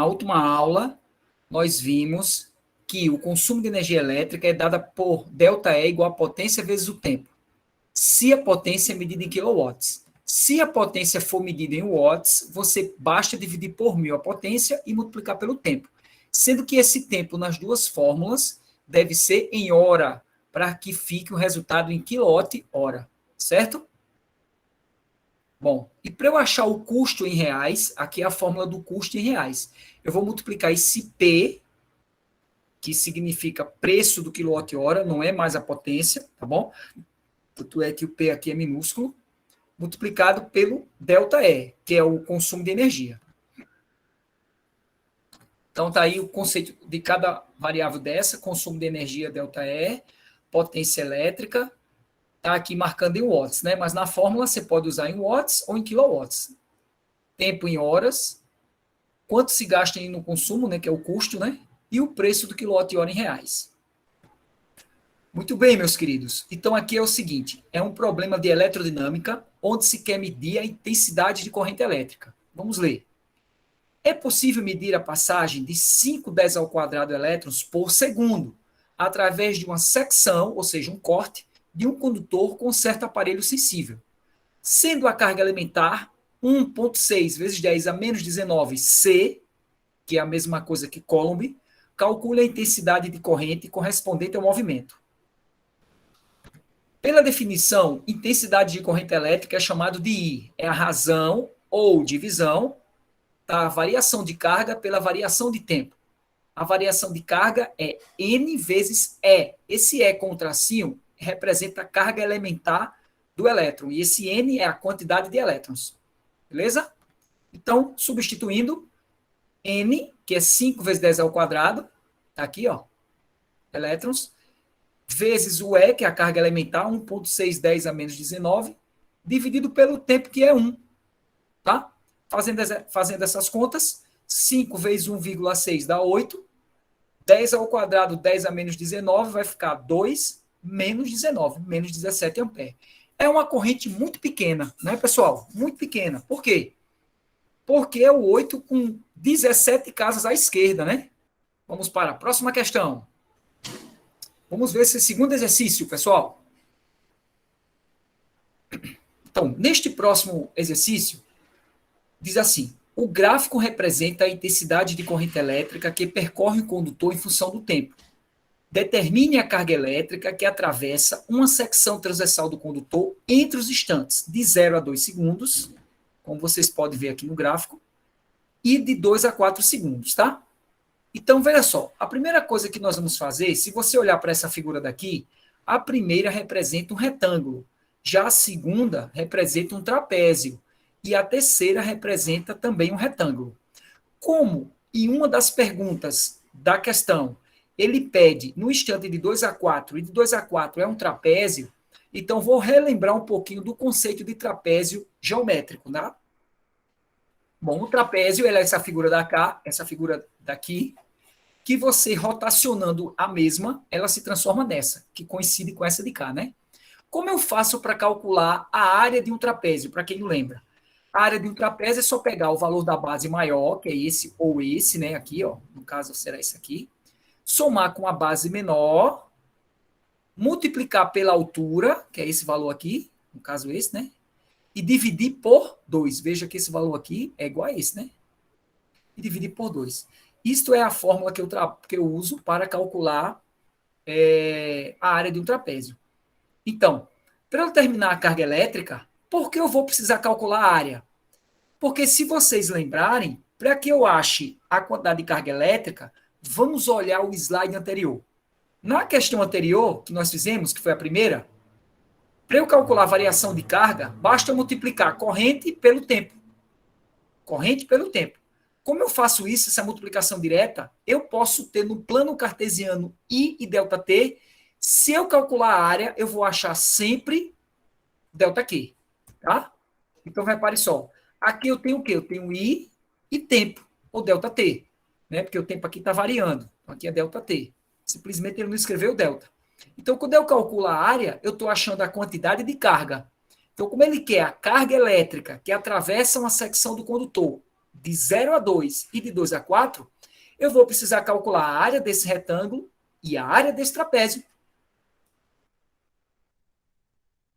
Na última aula, nós vimos que o consumo de energia elétrica é dado por ΔE igual a potência vezes o tempo. Se a potência é medida em quilowatts. Se a potência for medida em watts, você basta dividir por 1000 a potência e multiplicar pelo tempo. Sendo que esse tempo nas duas fórmulas deve ser em hora, para que fique o resultado em quilowatt-hora, certo? Bom, e para eu achar o custo em reais, aqui é a fórmula do custo em reais. Eu vou multiplicar esse P, que significa preço do quilowatt-hora, não é mais a potência, tá bom? Tanto é que o P aqui é minúsculo, multiplicado pelo ΔE, que é o consumo de energia. Então, está aí o conceito de cada variável dessa, consumo de energia ΔE, potência elétrica, está aqui marcando em watts, né? Mas na fórmula você pode usar em watts ou em kilowatts. Tempo em horas, quanto se gasta no consumo, né? Que é o custo, né? E o preço do quilowatt-hora em reais. Muito bem, meus queridos. Então, aqui é o seguinte, é um problema de eletrodinâmica, onde se quer medir a intensidade de corrente elétrica. Vamos ler. É possível medir a passagem de 5 10 ao quadrado elétrons por segundo, através de uma secção, ou seja, um corte, de um condutor com certo aparelho sensível. Sendo a carga elementar 1,6 vezes 10 a menos 19 C, que é a mesma coisa que Coulomb, calcule a intensidade de corrente correspondente ao movimento. Pela definição, intensidade de corrente elétrica é chamado de I, é a razão ou divisão da variação de carga pela variação de tempo. A variação de carga é N vezes E. Esse E com o tracinho representa a carga elementar do elétron, e esse N é a quantidade de elétrons. Beleza? Então, substituindo, N, que é 5 vezes 10 ao quadrado, tá aqui, ó, elétrons, vezes o E, que é a carga elementar, 1,610 a menos 19, dividido pelo tempo, que é 1. Tá? Fazendo essas contas, 5 vezes 1,6 dá 8. 10 ao quadrado, 10 a menos 19, vai ficar 2 menos 19, menos 17 amperes. É uma corrente muito pequena, né, pessoal? Muito pequena. Por quê? Porque é o 8 com 17 casas à esquerda, né? Vamos para a próxima questão. Vamos ver esse segundo exercício, pessoal. Então, neste próximo exercício, diz assim, o gráfico representa a intensidade de corrente elétrica que percorre o condutor em função do tempo. Determine a carga elétrica que atravessa uma secção transversal do condutor entre os instantes de 0 a 2 segundos, como vocês podem ver aqui no gráfico, e de 2 a 4 segundos, tá? Então, veja só, a primeira coisa que nós vamos fazer, se você olhar para essa figura daqui, a primeira representa um retângulo, já a segunda representa um trapézio, e a terceira representa também um retângulo. Como em uma das perguntas da questão, ele pede no instante de 2 a 4, e de 2 a 4 é um trapézio, então vou relembrar um pouquinho do conceito de trapézio geométrico, né? Bom, o trapézio é essa figura da cá, essa figura daqui, que você rotacionando a mesma, ela se transforma nessa, que coincide com essa de cá, né? Como eu faço para calcular a área de um trapézio, para quem não lembra? A área de um trapézio é só pegar o valor da base maior, que é esse ou esse, né? Aqui, ó, no caso será esse aqui, somar com a base menor, multiplicar pela altura, que é esse valor aqui, no caso esse, né? E dividir por 2. Veja que esse valor aqui é igual a esse, né? E dividir por 2. Isto é a fórmula que eu uso para calcular a área de um trapézio. Então, para eu terminar a carga elétrica, por que eu vou precisar calcular a área? Porque se vocês lembrarem, para que eu ache a quantidade de carga elétrica, vamos olhar o slide anterior. Na questão anterior, que nós fizemos, que foi a primeira, para eu calcular a variação de carga, basta multiplicar corrente pelo tempo. Corrente pelo tempo. Como eu faço isso, essa multiplicação direta, eu posso ter no plano cartesiano I e ΔT. Se eu calcular a área, eu vou achar sempre ΔQ. Tá? Então, repare só. Aqui eu tenho o quê? Eu tenho I e tempo, ou ΔT. Né? Porque o tempo aqui está variando. Então, aqui é ΔT. Simplesmente ele não escreveu delta. Então, quando eu calculo a área, eu estou achando a quantidade de carga. Então, como ele quer a carga elétrica que atravessa uma secção do condutor de 0 a 2 e de 2 a 4, eu vou precisar calcular a área desse retângulo e a área desse trapézio.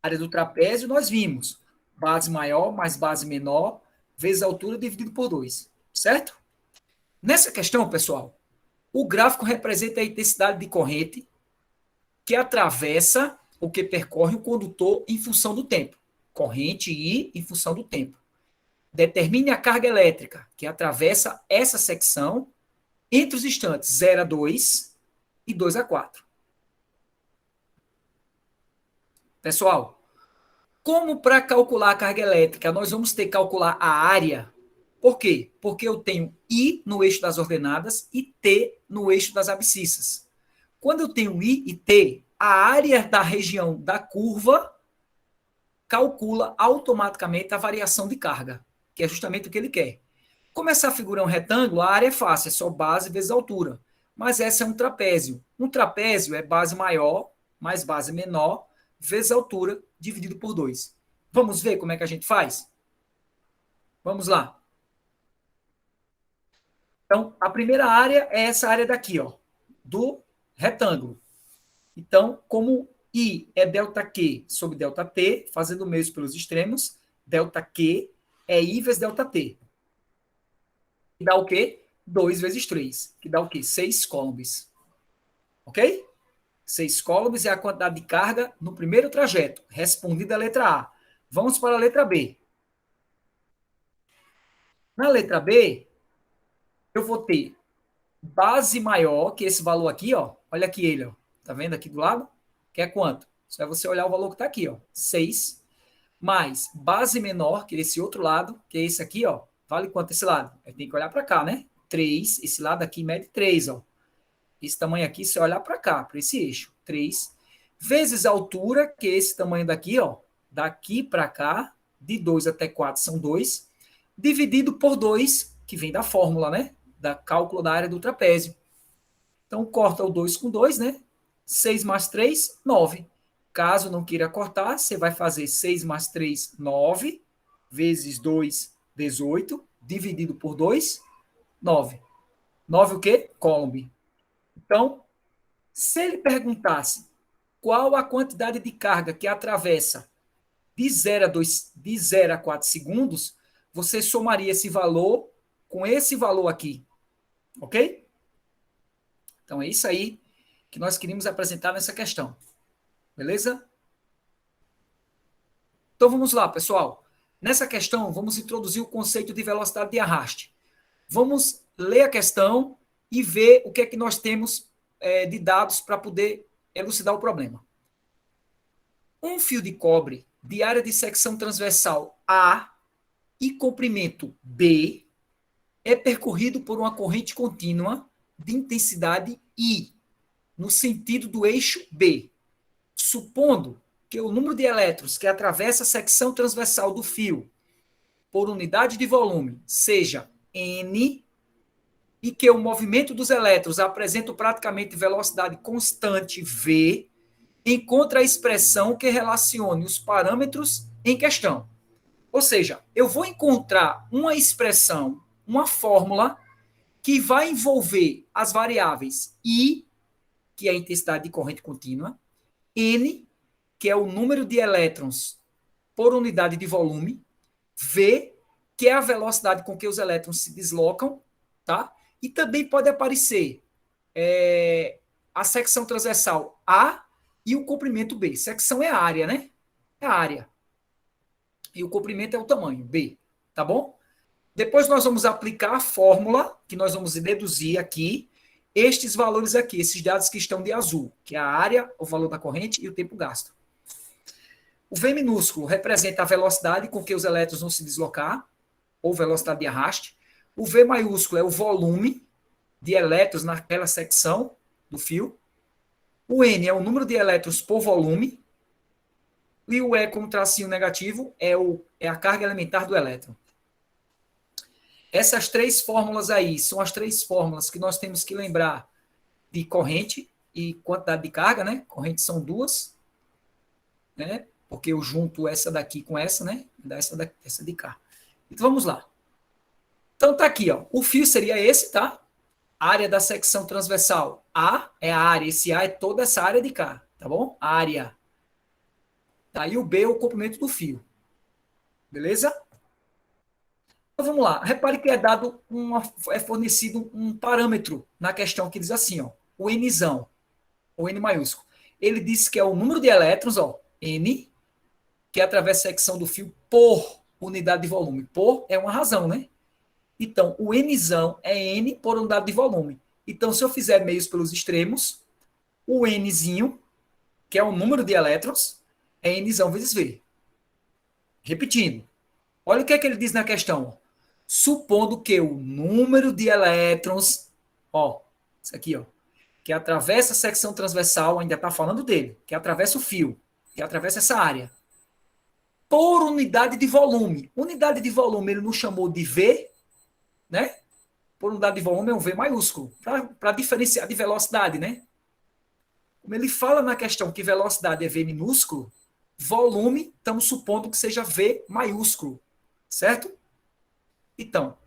A área do trapézio nós vimos. Base maior mais base menor, vezes a altura dividido por 2. Certo? Nessa questão, pessoal, o gráfico representa a intensidade de corrente que atravessa ou que percorre o condutor em função do tempo. Corrente I em função do tempo. Determine a carga elétrica que atravessa essa secção entre os instantes 0 a 2 e 2 a 4. Pessoal, como para calcular a carga elétrica, nós vamos ter que calcular a área. Por quê? Porque eu tenho I no eixo das ordenadas e T no eixo das abscissas. Quando eu tenho I e T, a área da região da curva calcula automaticamente a variação de carga, que é justamente o que ele quer. Como essa figura é um retângulo, a área é fácil, é só base vezes altura. Mas essa é um trapézio. Um trapézio é base maior mais base menor vezes altura dividido por 2. Vamos ver como é que a gente faz? Vamos lá. Então, a primeira área é essa área daqui, ó, do retângulo. Então, como I é ΔQ sobre ΔT, fazendo o mesmo pelos extremos, ΔQ é I vezes ΔT. Que dá o quê? 2 vezes 3. Que dá o quê? 6 coulombs. Ok? 6 coulombs é a quantidade de carga no primeiro trajeto. Respondida a letra A. Vamos para a letra B. Na letra B, eu vou ter base maior, que esse valor aqui, ó. Olha aqui ele, ó. Tá vendo aqui do lado? Que é quanto? Só é você olhar o valor que tá aqui, ó. 6. Mais base menor, que é esse outro lado, que é esse aqui, ó. Vale quanto esse lado? Eu tenho que olhar para cá, né? 3. Esse lado aqui mede 3, ó. Esse tamanho aqui, se eu olhar para cá, para esse eixo. 3. Vezes a altura, que é esse tamanho daqui, ó. Daqui para cá, de 2 até 4 são 2. Dividido por 2, que vem da fórmula, né? Da cálculo da área do trapézio. Então, corta o 2 com 2, né? 6 mais 3, 9. Caso não queira cortar, você vai fazer 6 mais 3, 9, vezes 2, 18, dividido por 2, 9. 9 o quê? Coulomb. Então, se ele perguntasse qual a quantidade de carga que atravessa de 0 a 2, de 0 a 4 segundos, você somaria esse valor com esse valor aqui. Ok? Então, é isso aí que nós queríamos apresentar nessa questão. Beleza? Então, vamos lá, pessoal. Nessa questão, vamos introduzir o conceito de velocidade de arraste. Vamos ler a questão e ver o que é que nós temos de dados para poder elucidar o problema. Um fio de cobre de área de secção transversal A e comprimento B é percorrido por uma corrente contínua de intensidade I, no sentido do eixo B, supondo que o número de elétrons que atravessa a secção transversal do fio por unidade de volume seja N e que o movimento dos elétrons apresenta praticamente velocidade constante V, encontra a expressão que relacione os parâmetros em questão. Ou seja, eu vou encontrar uma expressão, uma fórmula que vai envolver as variáveis I, que é a intensidade de corrente contínua, N, que é o número de elétrons por unidade de volume, V, que é a velocidade com que os elétrons se deslocam, tá? E também pode aparecer a secção transversal A e o comprimento B. Secção é a área, né? É a área. E o comprimento é o tamanho, B. Tá bom? Depois nós vamos aplicar a fórmula, que nós vamos deduzir aqui, estes valores aqui, esses dados que estão de azul, que é a área, o valor da corrente e o tempo gasto. O V minúsculo representa a velocidade com que os elétrons vão se deslocar, ou velocidade de arraste. O V maiúsculo é o volume de elétrons naquela secção do fio. O N é o número de elétrons por volume. E o E com tracinho negativo é a carga elementar do elétron. Essas três fórmulas aí são as três fórmulas que nós temos que lembrar de corrente e quantidade de carga, né? Corrente são duas, né? Porque eu junto essa daqui com essa, né? Dá essa de cá. Então vamos lá. Então tá aqui, ó. O fio seria esse, tá? Área da secção transversal. A é a área, esse A é toda essa área de cá, tá bom? Área. Tá? E o B é o comprimento do fio. Beleza? Então vamos lá. Repare que é fornecido um parâmetro na questão que diz assim, ó. O Nzão, o N maiúsculo. Ele diz que é o número de elétrons, ó, N, que atravessa a secção do fio por unidade de volume. Por é uma razão, né? Então, o Nzão é N por unidade de volume. Então, se eu fizer meios pelos extremos, o Nzinho, que é o número de elétrons, é Nzão vezes V. Repetindo. Olha o que é que ele diz na questão. Supondo que o número de elétrons, ó, isso aqui, ó, que atravessa a secção transversal, ainda está falando dele, que atravessa o fio, que atravessa essa área, por unidade de volume. Unidade de volume ele não chamou de V, né? Por unidade de volume é um V maiúsculo, para diferenciar de velocidade, né? Como ele fala na questão que velocidade é V minúsculo, volume, estamos supondo que seja V maiúsculo, certo? Então,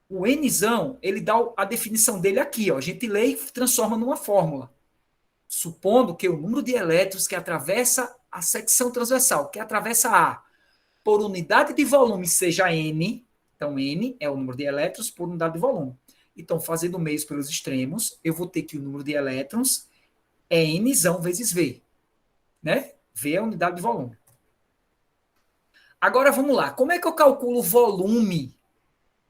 o Nzão, ele dá a definição dele aqui, ó. A gente lê e transforma numa fórmula. Supondo que o número de elétrons que atravessa a secção transversal, que atravessa A, por unidade de volume seja N, então N é o número de elétrons por unidade de volume. Então, fazendo meios pelos extremos, eu vou ter que o número de elétrons é Nzão vezes V, né? V é a unidade de volume. Agora, vamos lá. Como é que eu calculo o volume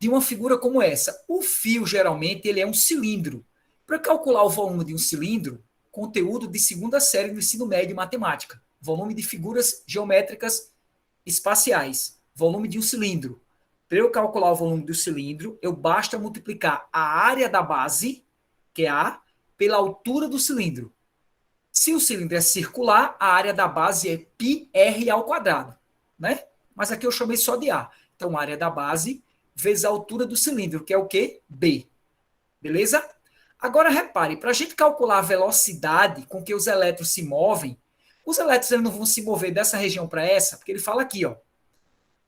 de uma figura como essa? O fio, geralmente, ele é um cilindro. Para calcular o volume de um cilindro, conteúdo de segunda série do ensino médio em matemática, volume de figuras geométricas espaciais, volume de um cilindro. Para eu calcular o volume do cilindro, eu basta multiplicar a área da base, que é A, pela altura do cilindro. Se o cilindro é circular, a área da base é πr ao quadrado, né? Mas aqui eu chamei só de A. Então, a área da base vezes a altura do cilindro, que é o quê? B. Beleza? Agora, repare, para a gente calcular a velocidade com que os elétrons se movem, os elétrons eles não vão se mover dessa região para essa, porque ele fala aqui, ó,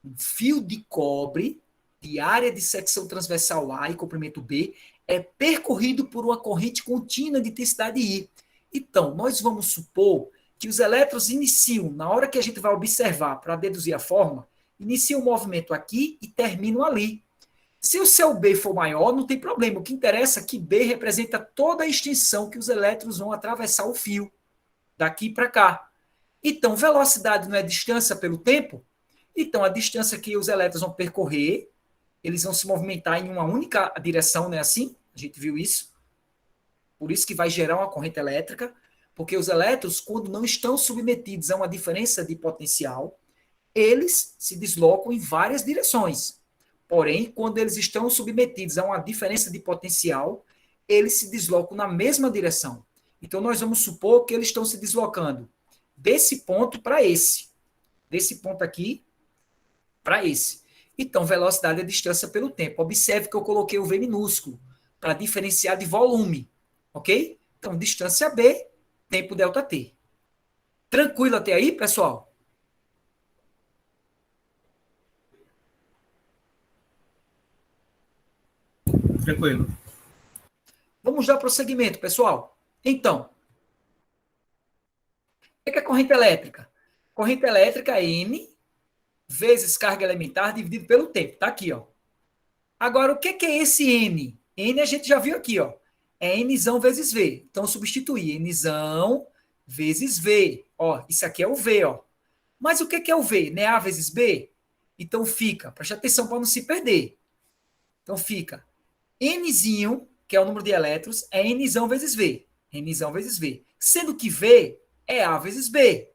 um fio de cobre de área de secção transversal A e comprimento B é percorrido por uma corrente contínua de intensidade I. Então, nós vamos supor que os elétrons iniciam, na hora que a gente vai observar para deduzir a forma, iniciam o movimento aqui e terminam ali. Se o seu B for maior, não tem problema. O que interessa é que B representa toda a extensão que os elétrons vão atravessar o fio, daqui para cá. Então, velocidade não é distância pelo tempo? Então, a distância que os elétrons vão percorrer, eles vão se movimentar em uma única direção, não é assim? A gente viu isso. Por isso que vai gerar uma corrente elétrica, porque os elétrons, quando não estão submetidos a uma diferença de potencial, eles se deslocam em várias direções. Porém, quando eles estão submetidos a uma diferença de potencial, eles se deslocam na mesma direção. Então, nós vamos supor que eles estão se deslocando desse ponto para esse. Desse ponto aqui para esse. Então, velocidade é distância pelo tempo. Observe que eu coloquei o V minúsculo para diferenciar de volume. Ok? Então, distância B, tempo delta T. Tranquilo até aí, pessoal? Tranquilo. Vamos dar prosseguimento, pessoal. Então, o que é corrente elétrica? Corrente elétrica é N vezes carga elementar dividido pelo tempo. Está aqui, ó. Agora, o que é esse N? N a gente já viu aqui, ó. É Nzão vezes V. Então, substituir Nzão vezes V. Ó, isso aqui é o V, ó. Mas o que é o V? Não é A vezes B? Então fica, preste atenção para não se perder. Então fica Nzinho, que é o número de elétrons, é Nzão vezes V. Nzão vezes V. Sendo que V é A vezes B.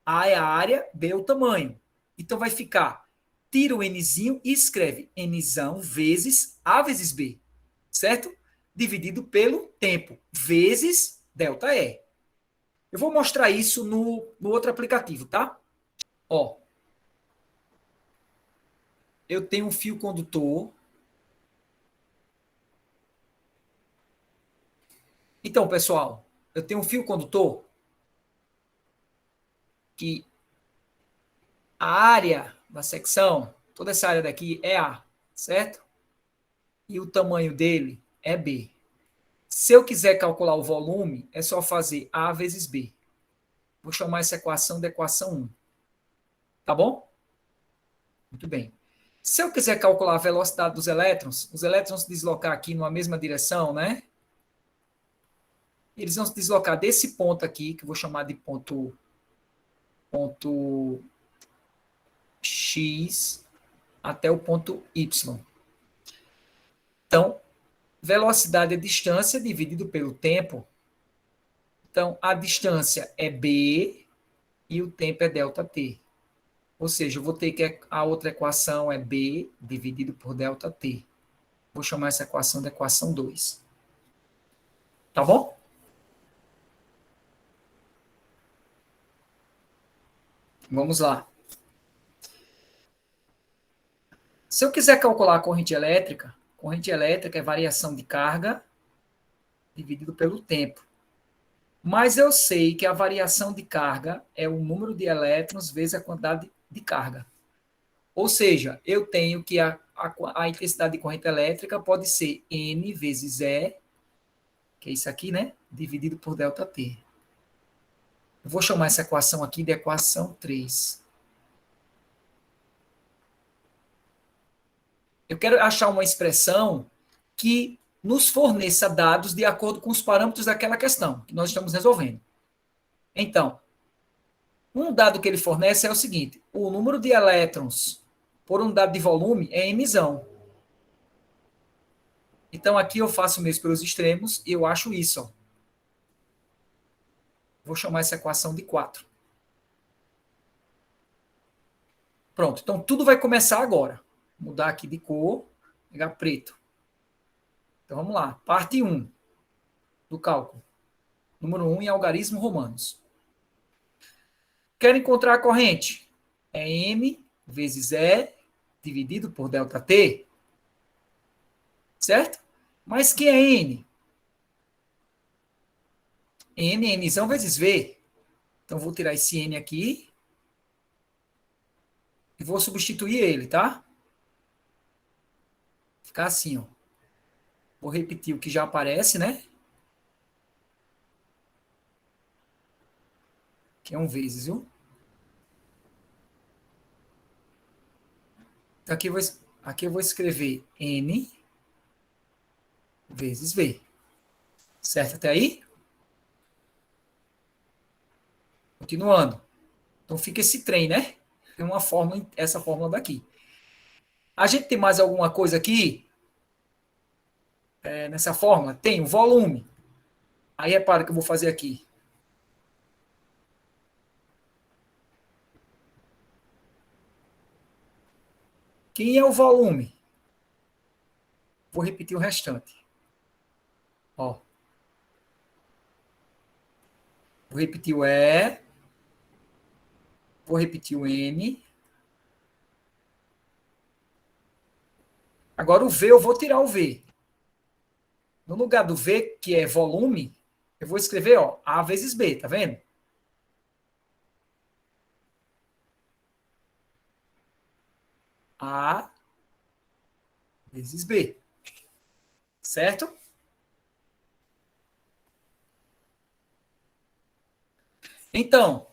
A é a área, B é o tamanho. Então vai ficar, tira o Nzinho e escreve Nzão vezes A vezes B. Certo? Dividido pelo tempo, vezes delta E. Eu vou mostrar isso no outro aplicativo, tá? Ó, eu tenho um fio condutor. Então, pessoal, eu tenho um fio condutor que a área da secção, toda essa área daqui é A, certo? e o tamanho dele é B. Se eu quiser calcular o volume, é só fazer A vezes B. Vou chamar essa equação de equação 1. Tá bom? Muito bem. Se eu quiser calcular a velocidade dos elétrons, os elétrons se deslocar aqui numa mesma direção, né? Eles vão se deslocar desse ponto aqui, que eu vou chamar de ponto X, até o ponto Y. Então, velocidade é distância dividido pelo tempo. Então, a distância é B e o tempo é ΔT. Ou seja, eu vou ter que a outra equação é B dividido por ΔT. Vou chamar essa equação de equação 2. Tá bom? Vamos lá. Se eu quiser calcular a corrente elétrica é variação de carga dividido pelo tempo. Mas eu sei que a variação de carga é o número de elétrons vezes a quantidade de carga. Ou seja, eu tenho que a intensidade de corrente elétrica pode ser N vezes E, que é isso aqui, né? Dividido por ΔT. Eu vou chamar essa equação aqui de equação 3. Eu quero achar uma expressão que nos forneça dados de acordo com os parâmetros daquela questão que nós estamos resolvendo. Então, um dado que ele fornece é o seguinte: o número de elétrons por unidade de volume é emissão. Então, aqui eu faço mesmo pelos extremos e eu acho isso. Ó. Vou chamar essa equação de 4. Pronto, então tudo vai começar agora. Vou mudar aqui de cor, pegar preto. Então vamos lá, parte 1 do cálculo. Número 1 em algarismos romanos. Quero encontrar a corrente. É M vezes E dividido por ΔT. Certo? Mas que é N? N é emissão vezes V. Então vou tirar esse N aqui e vou substituir ele, tá? Ficar assim, ó. Vou repetir o que já aparece, né? Que é um vezes, viu? Então aqui eu vou escrever N vezes V. Certo até aí? Continuando. Então fica esse trem, né? É uma fórmula, essa fórmula daqui. A gente tem mais alguma coisa aqui nessa fórmula? Tem o volume. Aí repara que eu vou fazer aqui. Quem é o volume? Vou repetir o restante. Ó. Vou repetir o E. Vou repetir o N. Agora o V, eu vou tirar o V. No lugar do V, que é volume, eu vou escrever, ó, A vezes B, tá vendo? A vezes B. Certo? Então,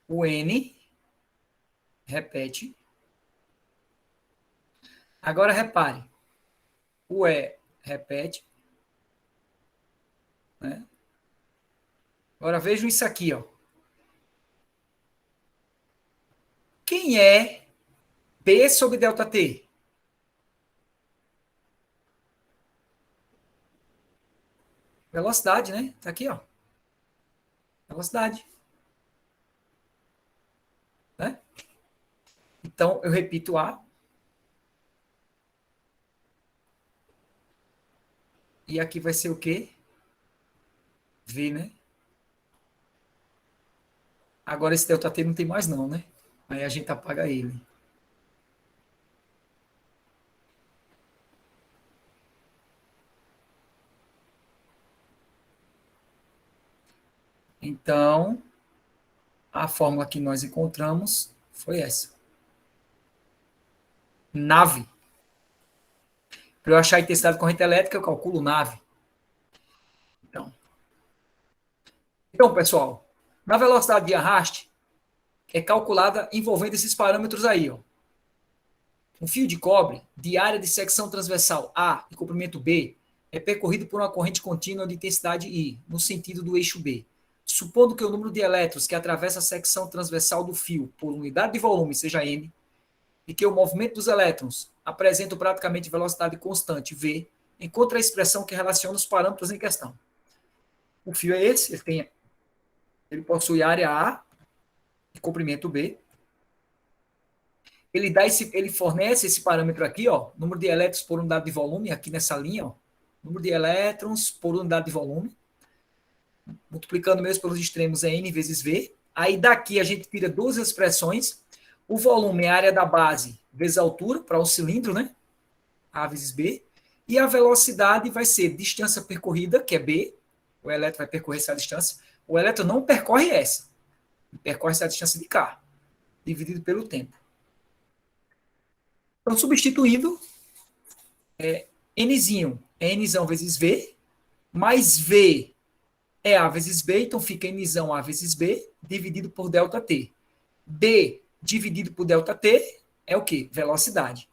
o N repete. Agora repare, o E repete. Né? Agora vejam isso aqui, ó. Quem é B sobre ΔT? Velocidade, né? Tá aqui, ó. Velocidade. Né? Então, eu repito A. E aqui vai ser o quê? V, né? Agora esse ΔT não tem mais não, né? Aí a gente apaga ele. Então, a fórmula que nós encontramos foi essa. Nave. Para eu achar a intensidade de corrente elétrica, eu calculo nave. Então, pessoal, na velocidade de arraste é calculada envolvendo esses parâmetros aí, ó. Um fio de cobre de área de secção transversal A e comprimento B é percorrido por uma corrente contínua de intensidade I, no sentido do eixo B. Supondo que o número de elétrons que atravessa a secção transversal do fio por unidade de volume seja n, e que o movimento dos elétrons apresenta praticamente velocidade constante v, encontra a expressão que relaciona os parâmetros em questão. O fio é esse, ele possui área A e comprimento B. Ele fornece esse parâmetro aqui, ó, número de elétrons por unidade de volume, aqui nessa linha, ó, número de elétrons por unidade de volume, multiplicando mesmo pelos extremos é N vezes V. Aí daqui a gente tira duas expressões. O volume é a área da base vezes a altura, para o cilindro, né? A vezes B. E a velocidade vai ser distância percorrida, que é B. O elétron vai percorrer essa distância. O elétron não percorre essa. Percorre essa distância de K, dividido pelo tempo. Então, substituindo, Nzinho é Nzão vezes V, mais V é A vezes B, então fica Nzão A vezes B, dividido por ΔT. B dividido por ΔT é o quê? Velocidade.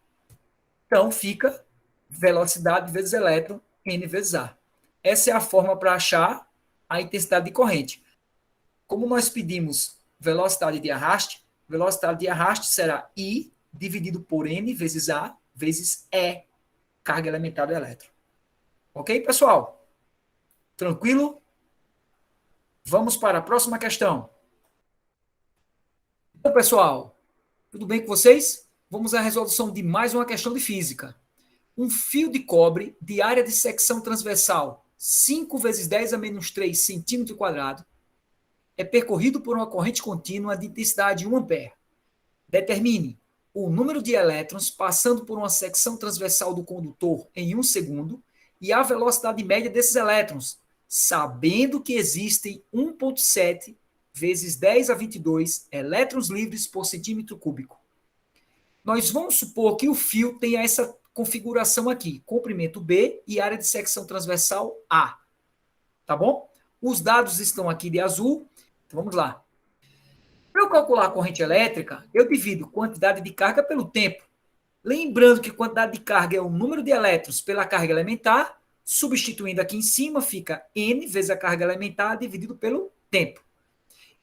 Então, fica velocidade vezes elétron, N vezes A. Essa é a forma para achar a intensidade de corrente. Como nós pedimos velocidade de arraste será I dividido por N vezes A vezes E, carga elementar do elétron. Ok, pessoal? Tranquilo? Vamos para a próxima questão. Então, pessoal, tudo bem com vocês? Vamos à resolução de mais uma questão de física. Um fio de cobre de área de secção transversal 5 vezes 10 a menos 3 centímetro quadrado é percorrido por uma corrente contínua de intensidade 1 ampere. Determine o número de elétrons passando por uma secção transversal do condutor em 1 segundo e a velocidade média desses elétrons, sabendo que existem 1,7 vezes 10 a 22 elétrons livres por centímetro cúbico. Nós vamos supor que o fio tenha essa configuração aqui, comprimento B e área de secção transversal A. Tá bom? Os dados estão aqui de azul. Então, vamos lá. Para eu calcular a corrente elétrica, eu divido quantidade de carga pelo tempo. Lembrando que quantidade de carga é o número de elétrons pela carga elementar, substituindo aqui em cima, fica N vezes a carga elementar dividido pelo tempo.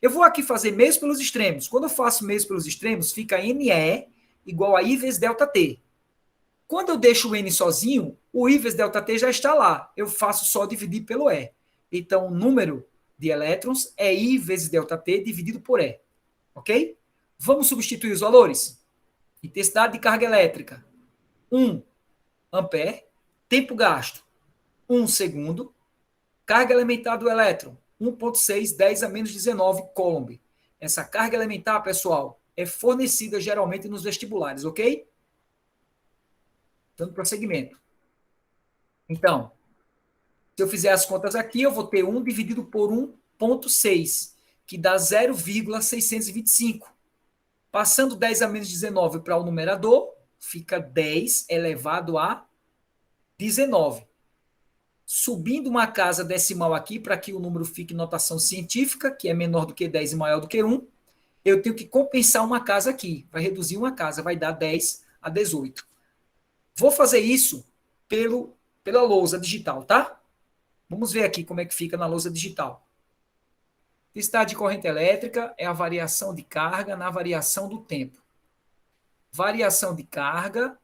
Eu vou aqui fazer meios pelos extremos. Quando eu faço meios pelos extremos, fica NE igual a I vezes ΔT. Quando eu deixo o N sozinho, o I vezes ΔT já está lá. Eu faço só dividir pelo E. Então, o número de elétrons é I vezes ΔT dividido por E. Ok? Vamos substituir os valores? Intensidade de carga elétrica, 1 ampere. Tempo gasto, 1 segundo. Carga elementar do elétron, 1,6, 10 a menos 19 coulomb. Essa carga elementar, pessoal, é fornecida geralmente nos vestibulares, ok? Dando prosseguimento. Então, se eu fizer as contas aqui, eu vou ter 1 dividido por 1,6, que dá 0,625. Passando 10 a menos 19 para o numerador, fica 10 elevado a 19. Subindo uma casa decimal aqui, para que o número fique em notação científica, que é menor do que 10 e maior do que 1, eu tenho que compensar uma casa aqui. Vai reduzir uma casa, vai dar 10 a 18. Vou fazer isso pela lousa digital, tá? Vamos ver aqui como é que fica na lousa digital. Intensidade de corrente elétrica é a variação de carga na variação do tempo. Variação de carga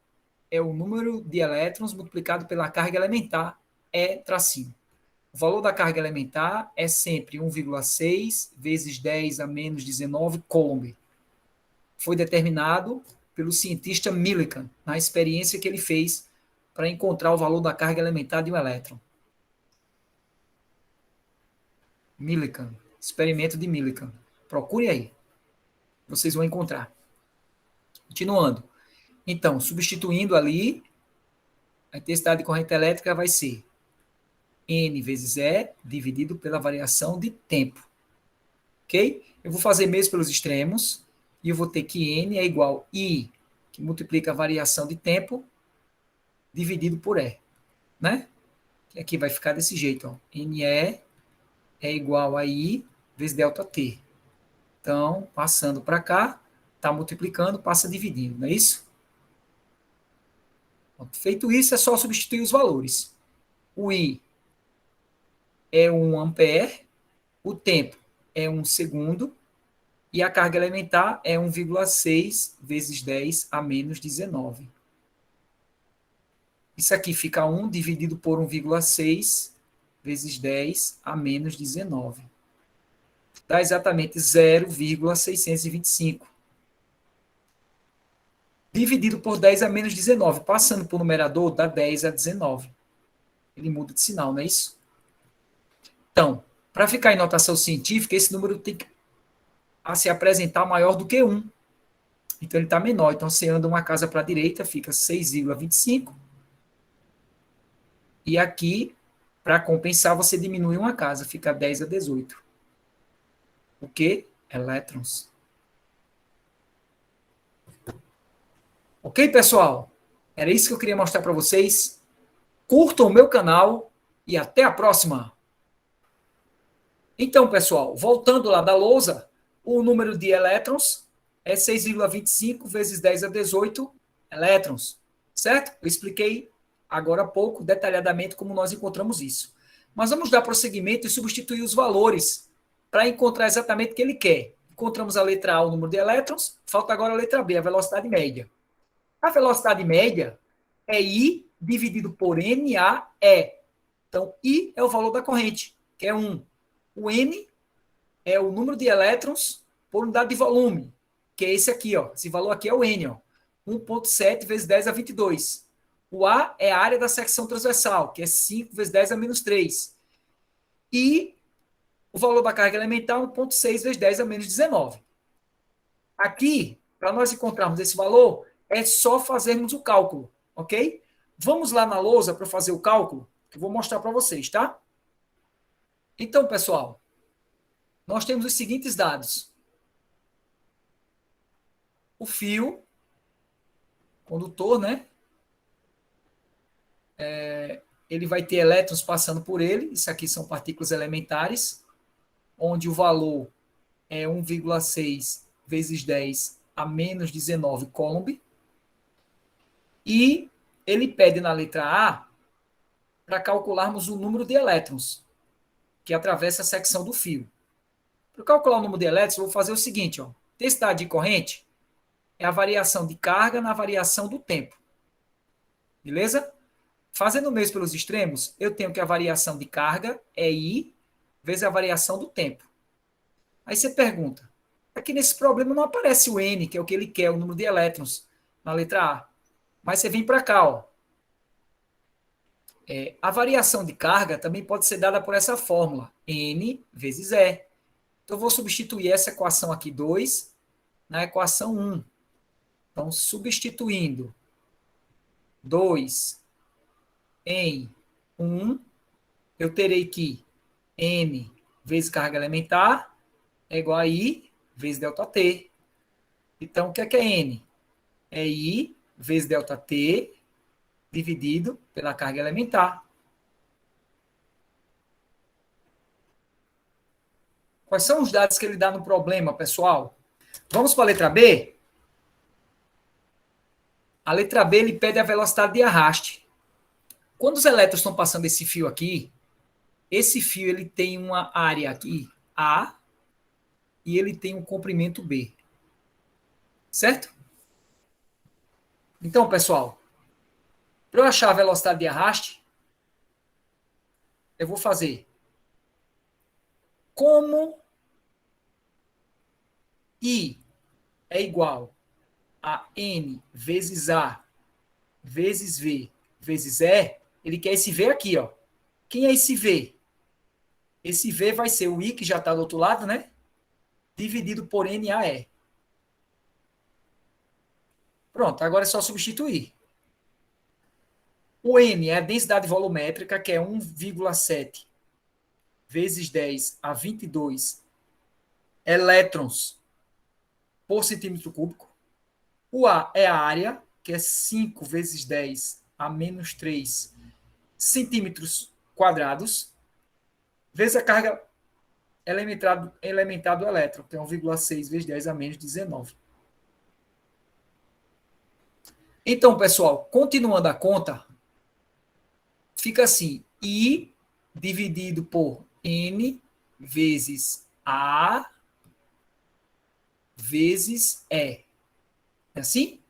é o número de elétrons multiplicado pela carga elementar, E tracinho. O valor da carga elementar é sempre 1,6 vezes 10 a menos 19 coulomb. Foi determinado pelo cientista Millikan, na experiência que ele fez para encontrar o valor da carga elementar de um elétron. Millikan, experimento de Millikan. Procure aí. Vocês vão encontrar. Continuando. Então, substituindo ali, a intensidade de corrente elétrica vai ser N vezes E dividido pela variação de tempo. Ok? Eu vou fazer mesmo pelos extremos, e eu vou ter que N é igual a I, que multiplica a variação de tempo, dividido por E, né? Que aqui vai ficar desse jeito, ó. NE é igual a I vezes ΔT. Então, passando para cá, está multiplicando, passa dividindo, não é isso? Feito isso, é só substituir os valores. O I é 1 ampere, o tempo é 1 segundo, e a carga elementar é 1,6 vezes 10 a menos 19. Isso aqui fica 1 dividido por 1,6 vezes 10 a menos 19. Dá exatamente 0,625. Dividido por 10 a menos 19. Passando para o numerador, dá 10 a 19. Ele muda de sinal, não é isso? Então, para ficar em notação científica, esse número tem que se apresentar maior do que 1. Então, ele está menor. Então, você anda uma casa para a direita, fica 6,25. E aqui, para compensar, você diminui uma casa, fica 10 a 18. O que? Elétrons. Ok, pessoal? Era isso que eu queria mostrar para vocês. Curtam o meu canal e até a próxima. Então, pessoal, voltando lá da lousa, o número de elétrons é 6,25 vezes 10 a 18 elétrons, certo? Eu expliquei agora há pouco, detalhadamente, como nós encontramos isso. Mas vamos dar prosseguimento e substituir os valores para encontrar exatamente o que ele quer. Encontramos a letra A, o número de elétrons, falta agora a letra B, a velocidade média. A velocidade média é I dividido por NAE. Então, I é o valor da corrente, que é 1. O N é o número de elétrons por unidade de volume, que é esse aqui, ó. Esse valor aqui é o N, ó. 1,7 vezes 10 a 22. O A é a área da secção transversal, que é 5 vezes 10 a menos 3. E o valor da carga elementar é 1,6 vezes 10 a menos 19. Aqui, para nós encontrarmos esse valor, é só fazermos o cálculo, ok? Vamos lá na lousa para fazer o cálculo, que eu vou mostrar para vocês, tá? Então, pessoal, nós temos os seguintes dados. O fio condutor, né? Ele vai ter elétrons passando por ele. Isso aqui são partículas elementares, onde o valor é 1,6 vezes 10 a menos 19 Coulomb. E ele pede na letra A para calcularmos o número de elétrons que atravessa a secção do fio. Para calcular o número de elétrons, eu vou fazer o seguinte, ó. Densidade de corrente é a variação de carga na variação do tempo. Beleza? Fazendo o mesmo pelos extremos, eu tenho que a variação de carga é I vezes a variação do tempo. Aí você pergunta, aqui nesse problema não aparece o N, que é o que ele quer, o número de elétrons, na letra A. Mas você vem para cá, ó. A variação de carga também pode ser dada por essa fórmula, N vezes E. Então, eu vou substituir essa equação aqui, 2, na equação 1. Então, substituindo 2 em 1, eu terei que N vezes carga elementar é igual a I vezes ΔT. Então, o que é N? É I vezes ΔT dividido pela carga elementar. Quais são os dados que ele dá no problema, pessoal? Vamos para a letra B? A letra B, ele pede a velocidade de arraste. Quando os elétrons estão passando esse fio aqui, esse fio ele tem uma área aqui, A, e ele tem um comprimento B. Certo? Então, pessoal, para eu achar a velocidade de arraste, eu vou fazer como I é igual a N vezes A vezes V vezes E, ele quer esse V aqui, ó. Quem é esse V? Esse V vai ser o I, que já está do outro lado, né? Dividido por NAE. Pronto, agora é só substituir. O N é a densidade volumétrica, que é 1,7 vezes 10 a 22 elétrons por centímetro cúbico. O A é a área, que é 5 vezes 10 a menos 3 centímetros quadrados, vezes a carga elementar do elétron, que é 1,6 vezes 10 a menos 19. Então, pessoal, continuando a conta, fica assim, I dividido por N vezes A vezes E. É assim?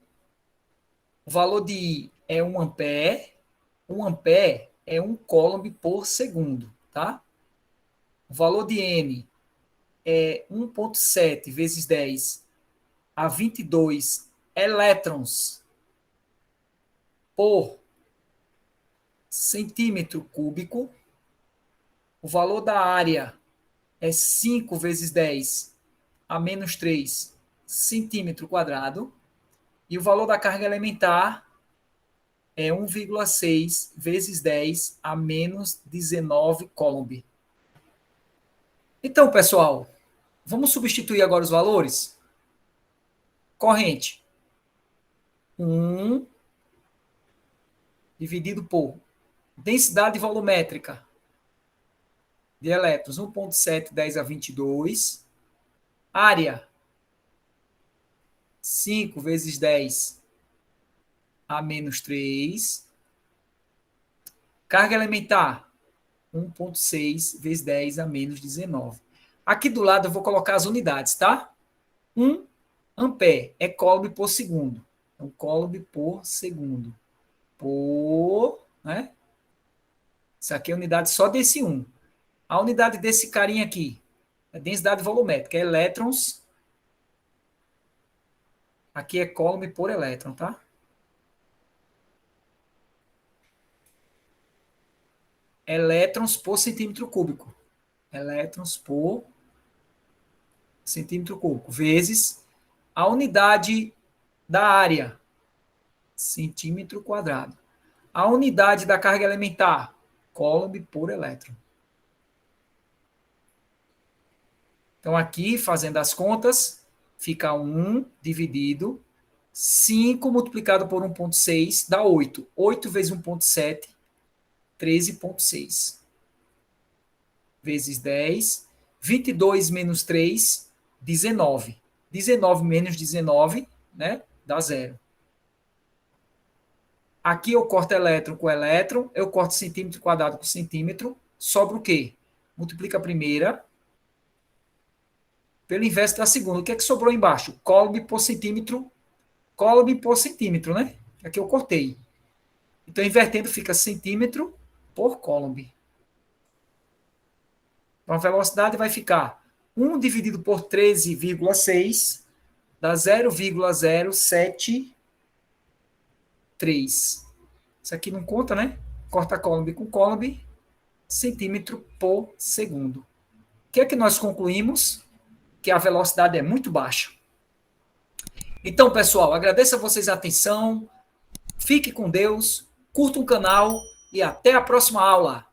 O valor de I é 1 ampere. 1 ampere é 1 coulomb por segundo, tá? O valor de N é 1,7 vezes 10 a 22 elétrons por centímetro cúbico. O valor da área é 5 vezes 10 a menos 3 centímetro quadrado. E o valor da carga elementar é 1,6 vezes 10 a menos 19 coulomb. Então, pessoal, vamos substituir agora os valores? Corrente. 1 dividido por densidade volumétrica de elétrons, 1,7, 10 a 22. Área, 5 vezes 10 a menos 3. Carga elementar, 1,6 vezes 10 a menos 19. Aqui do lado eu vou colocar as unidades, tá? 1 ampere é coulomb por segundo. Então, coulomb por segundo. Né? Isso aqui é a unidade só desse 1. A unidade desse carinha aqui é densidade volumétrica, é elétrons. Aqui é coulomb por elétron, tá? Elétrons por centímetro cúbico. Elétrons por centímetro cúbico. Vezes a unidade da área, centímetro quadrado. A unidade da carga elementar, coulomb por elétron. Então, aqui, fazendo as contas, fica 1 dividido 5 multiplicado por 1,6 dá 8. 8 vezes 1,7, 13,6. Vezes 10. 22 menos 3, 19. 19 menos 19, né? Dá 0. Aqui eu corto elétron com elétron, eu corto centímetro quadrado com centímetro, sobra o quê? Multiplica a primeira pelo inverso da segunda. O que é que sobrou embaixo? Coulomb por centímetro, né? Aqui eu cortei. Então, invertendo, fica centímetro por coulomb. Então, a velocidade vai ficar 1 dividido por 13,6 dá 0,073. Isso aqui não conta, né? Corta coulomb com coulomb, centímetro por segundo. O que é que nós concluímos? Que a velocidade é muito baixa. Então, pessoal, agradeço a vocês a atenção. Fique com Deus, curta o canal e até a próxima aula.